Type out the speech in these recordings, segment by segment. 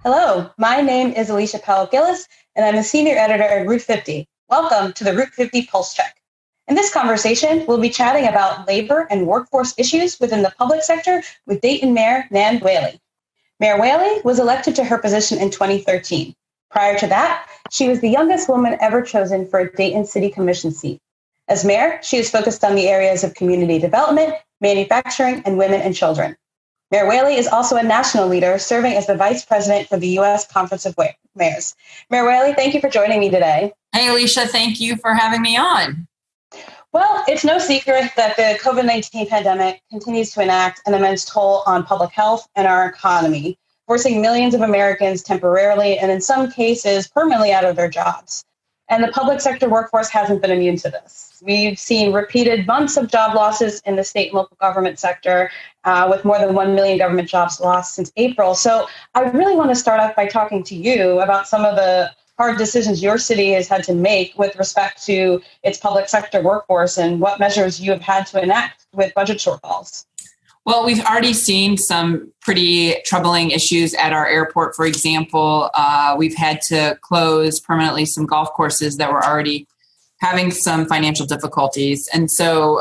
Hello, my name is Alicia Powell-Gillis, and I'm a senior editor at Route 50. Welcome to the Route 50 Pulse Check. In this conversation, we'll be chatting about labor and workforce issues within the public sector with Dayton Mayor Nan Whaley. Mayor Whaley was elected to her position in 2013. Prior to that, she was the youngest woman ever chosen for a Dayton City Commission seat. As mayor, she is focused on the areas of community development, manufacturing, and women and children. Mayor Whaley is also a national leader, serving as the vice president for the U.S. Conference of Mayors. Mayor Whaley, thank you for joining me today. Hey, Alicia, thank you for having me on. Well, it's no secret that the COVID-19 pandemic continues to enact an immense toll on public health and our economy, forcing millions of Americans temporarily and in some cases permanently out of their jobs. And the public sector workforce hasn't been immune to this. We've seen repeated months of job losses in the state and local government sector, with more than 1 million government jobs lost since April. So I really want to start off by talking to you about some of the hard decisions your city has had to make with respect to its public sector workforce and what measures you have had to enact with budget shortfalls. Well, we've already seen some pretty troubling issues at our airport. For example, we've had to close permanently some golf courses that were already having some financial difficulties. And so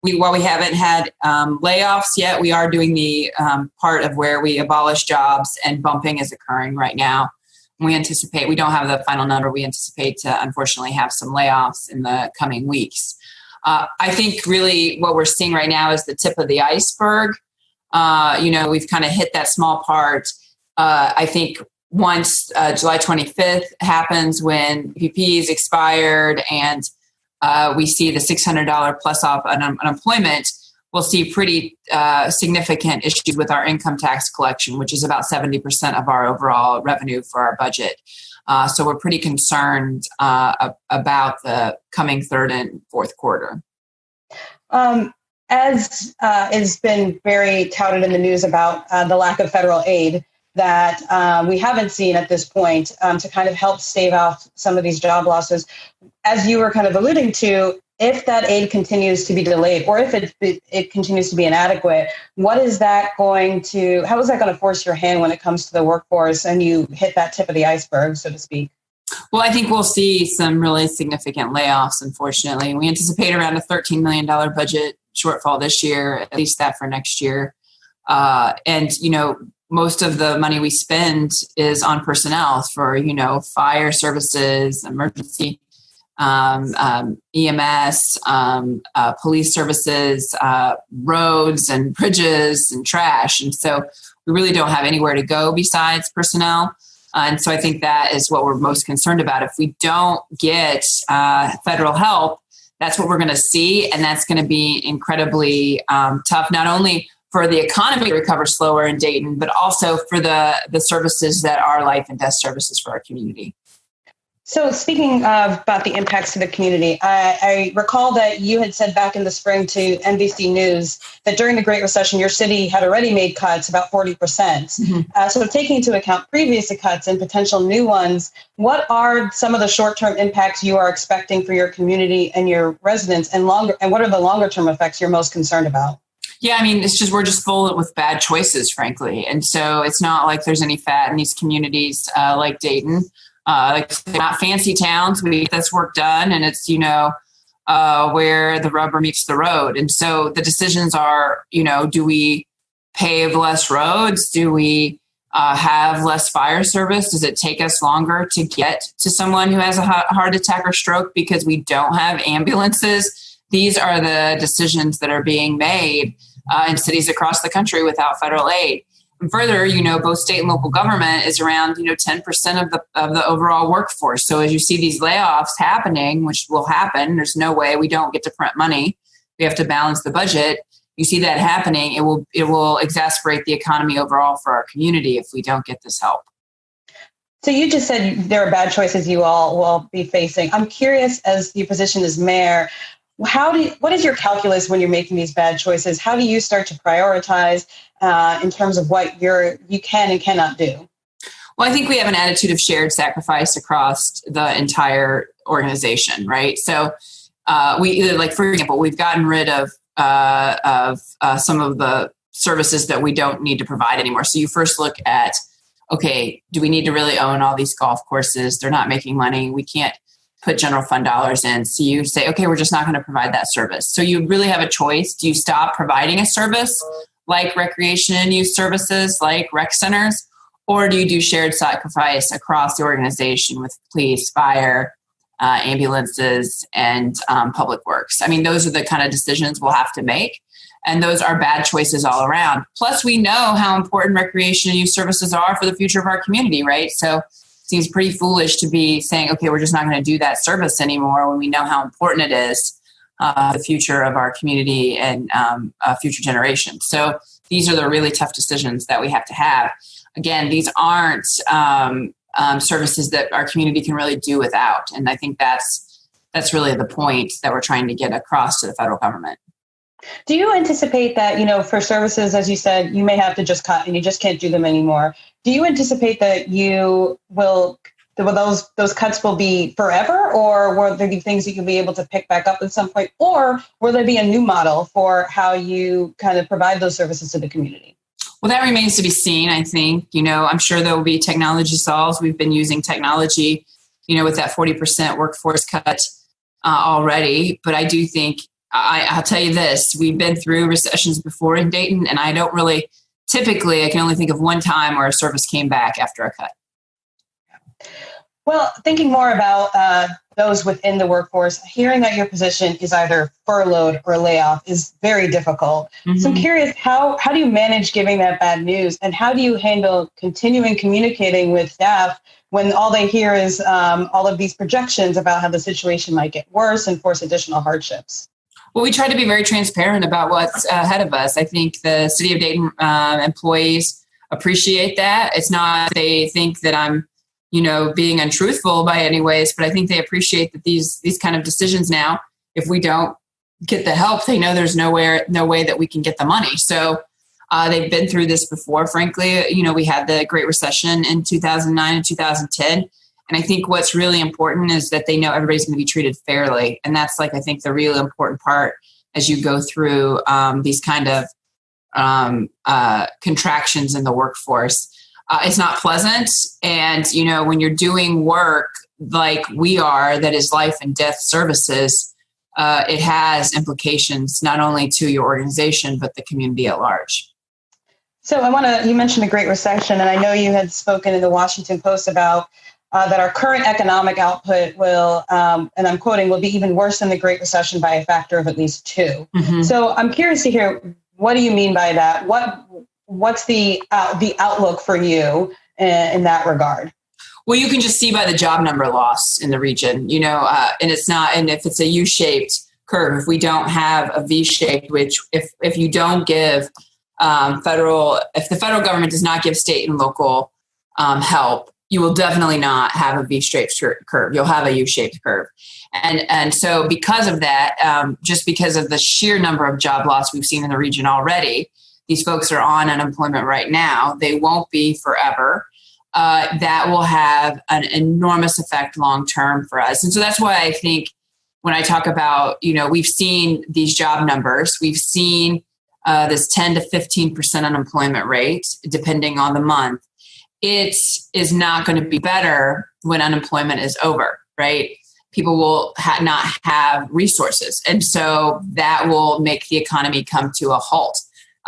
while we haven't had layoffs yet, we are doing the part of where we abolish jobs, and bumping is occurring right now. We don't have the final number. We anticipate to unfortunately have some layoffs in the coming weeks. I think really what we're seeing right now is the tip of the iceberg. We've kind of hit that small part. I think once July 25th happens, when PPP is expired and we see the $600 plus off unemployment, we'll see pretty significant issues with our income tax collection, which is about 70% of our overall revenue for our budget. So we're pretty concerned about the coming third and fourth quarter. As has been very touted in the news about the lack of federal aid that we haven't seen at this point to kind of help stave off some of these job losses, as you were kind of alluding to, if that aid continues to be delayed or if it continues to be inadequate, how is that going to force your hand when it comes to the workforce and you hit that tip of the iceberg, so to speak? Well, I think we'll see some really significant layoffs, unfortunately. We anticipate around a $13 million budget shortfall this year, at least that for next year. Most of the money we spend is on personnel for, fire services, emergency EMS, police services, roads and bridges and trash. And so we really don't have anywhere to go besides personnel. And so I think that is what we're most concerned about. If we don't get federal help, that's what we're going to see. And that's going to be incredibly tough, not only for the economy to recover slower in Dayton, but also for the services that are life and death services for our community. So speaking about the impacts to the community, I recall that you had said back in the spring to NBC News that during the Great Recession, your city had already made cuts about 40%. Mm-hmm. So taking into account previous cuts and potential new ones, what are some of the short-term impacts you are expecting for your community and your residents, and what are the longer-term effects you're most concerned about? Yeah, I mean, we're just full with bad choices, frankly. And so it's not like there's any fat in these communities like Dayton. They're not fancy towns. We get this work done, and it's, where the rubber meets the road. And so the decisions are, do we pave less roads? Do we have less fire service? Does it take us longer to get to someone who has a heart attack or stroke because we don't have ambulances? These are the decisions that are being made in cities across the country without federal aid. And further, both state and local government is around, 10% of the overall workforce. So as you see these layoffs happening, which will happen, there's no way we don't get to print money. We have to balance the budget. You see that happening, it will exacerbate the economy overall for our community if we don't get this help. So you just said there are bad choices you all will be facing. I'm curious, as your position as mayor, what is your calculus when you're making these bad choices? How do you start to prioritize in terms of what you can and cannot do? Well, I think we have an attitude of shared sacrifice across the entire organization, right? So for example, we've gotten rid of some of the services that we don't need to provide anymore. So you first look at okay, do we need to really own all these golf courses? They're not making money. We can't put general fund dollars in. So you say, okay, we're just not going to provide that service. So you really have a choice. Do you stop providing a service like recreation and youth services, like rec centers, or do you do shared sacrifice across the organization with police, fire, ambulances, and public works? I mean, those are the kind of decisions we'll have to make. And those are bad choices all around. Plus, we know how important recreation and youth services are for the future of our community, right? So it seems pretty foolish to be saying, okay, we're just not going to do that service anymore when we know how important it is the future of our community and future generations. So these are the really tough decisions that we have to have. Again, these aren't services that our community can really do without. And I think that's really the point that we're trying to get across to the federal government. Do you anticipate that, for services, as you said, you may have to just cut and you just can't do them anymore? Do you anticipate that those cuts will be forever, or will there be things that you'll be able to pick back up at some point, or will there be a new model for how you kind of provide those services to the community? Well, that remains to be seen, I think. I'm sure there will be technology solves. We've been using technology, with that 40% workforce cut already. But I do think, I'll tell you this, we've been through recessions before in Dayton, and I don't really, typically, I can only think of one time where a service came back after a cut. Well, thinking more about those within the workforce, hearing that your position is either furloughed or layoff is very difficult. Mm-hmm. So I'm curious, how do you manage giving that bad news, and how do you handle continuing communicating with staff when all they hear is all of these projections about how the situation might get worse and force additional hardships? Well, we try to be very transparent about what's ahead of us. I think the City of Dayton employees appreciate that. It's not they think that I'm, being untruthful by any ways, but I think they appreciate that these kind of decisions now, if we don't get the help, they know there's no way that we can get the money. So they've been through this before, frankly. We had the Great Recession in 2009 and 2010. And I think what's really important is that they know everybody's going to be treated fairly. And that's I think the really important part as you go through these kind of contractions in the workforce. It's not pleasant. And, when you're doing work like we are, that is life and death services, it has implications not only to your organization, but the community at large. So you mentioned the Great Recession, and I know you had spoken in the Washington Post about that our current economic output will, and I'm quoting, will be even worse than the Great Recession by a factor of at least 2. Mm-hmm. So I'm curious to hear, what do you mean by that? What's the outlook for you in that regard? Well, you can just see by the job number loss in the region, and it's not, and if it's a U-shaped curve, if we don't have a V-shaped, which if you don't give if the federal government does not give state and local help, you will definitely not have a V-shaped curve. You'll have a U-shaped curve. And so because of that, just because of the sheer number of job loss we've seen in the region already, these folks are on unemployment right now. They won't be forever. That will have an enormous effect long-term for us. And so that's why I think when I talk about, we've seen these job numbers, we've seen this 10 to 15% unemployment rate, depending on the month. It is not going to be better when unemployment is over, right? People will not have resources. And so that will make the economy come to a halt.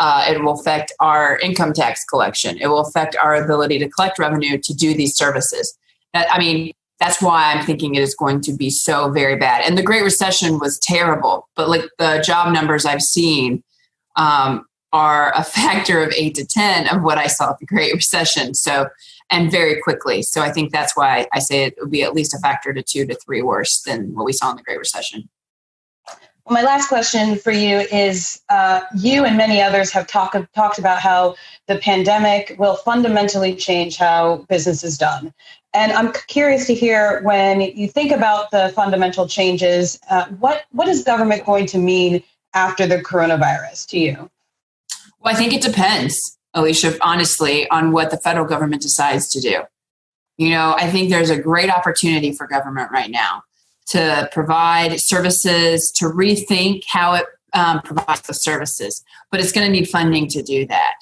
It will affect our income tax collection. It will affect our ability to collect revenue to do these services. That's why I'm thinking it is going to be so very bad. And the Great Recession was terrible, but the job numbers I've seen are a factor of 8 to 10 of what I saw at the Great Recession. So, and very quickly. So I think that's why I say it would be at least a factor to 2 to 3 worse than what we saw in the Great Recession. Well, my last question for you is, you and many others have talked about how the pandemic will fundamentally change how business is done. And I'm curious to hear, when you think about the fundamental changes, what is government going to mean after the coronavirus to you? Well, I think it depends, Alicia, honestly, on what the federal government decides to do. I think there's a great opportunity for government right now to provide services, to rethink how it provides the services, but it's going to need funding to do that.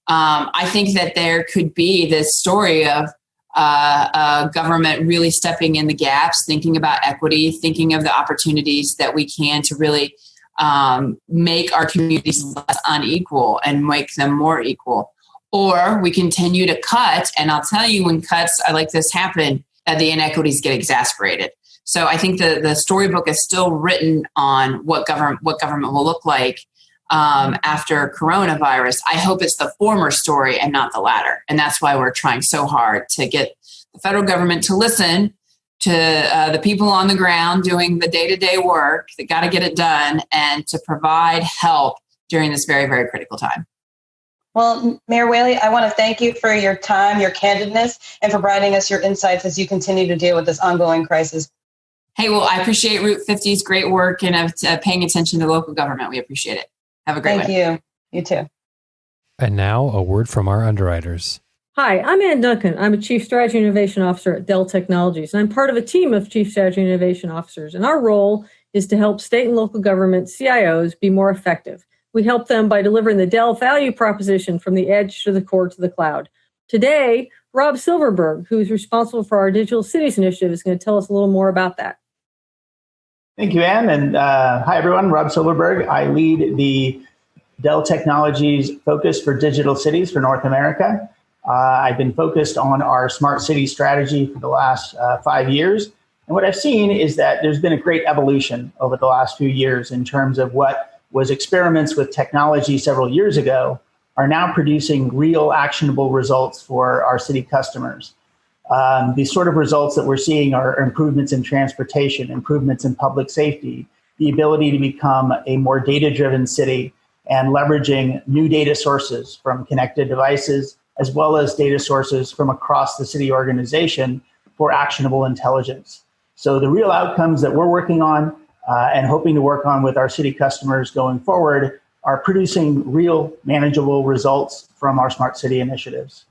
I think that there could be this story of government really stepping in the gaps, thinking about equity, thinking of the opportunities that we can to really make our communities less unequal and make them more equal. Or we continue to cut, and I'll tell you, when cuts like this happen, the inequities get exacerbated. So I think the storybook is still written on what government will look like after coronavirus. I hope it's the former story and not the latter. And that's why we're trying so hard to get the federal government to listen to the people on the ground doing the day-to-day work that got to get it done, and to provide help during this very, very critical time. Well, Mayor Whaley, I want to thank you for your time, your candidness, and for providing us your insights as you continue to deal with this ongoing crisis. Hey, well, I appreciate Route 50's great work and paying attention to local government. We appreciate it. Have a great one. Thank you. You too. And now a word from our underwriters. Hi, I'm Ann Duncan. I'm a Chief Strategy and Innovation Officer at Dell Technologies, and I'm part of a team of Chief Strategy and Innovation Officers. And our role is to help state and local government CIOs be more effective. We help them by delivering the Dell value proposition from the edge to the core to the cloud. Today, Rob Silverberg, who is responsible for our Digital Cities Initiative, is going to tell us a little more about that. Thank you, Ann. And hi, everyone. Rob Silverberg. I lead the Dell Technologies focus for digital cities for North America. I've been focused on our smart city strategy for the last 5 years. And what I've seen is that there's been a great evolution over the last few years in terms of what was experiments with technology several years ago are now producing real actionable results for our city customers. The sort of results that we're seeing are improvements in transportation, improvements in public safety, the ability to become a more data-driven city, and leveraging new data sources from connected devices, as well as data sources from across the city organization for actionable intelligence. So the real outcomes that we're working on and hoping to work on with our city customers going forward are producing real manageable results from our smart city initiatives.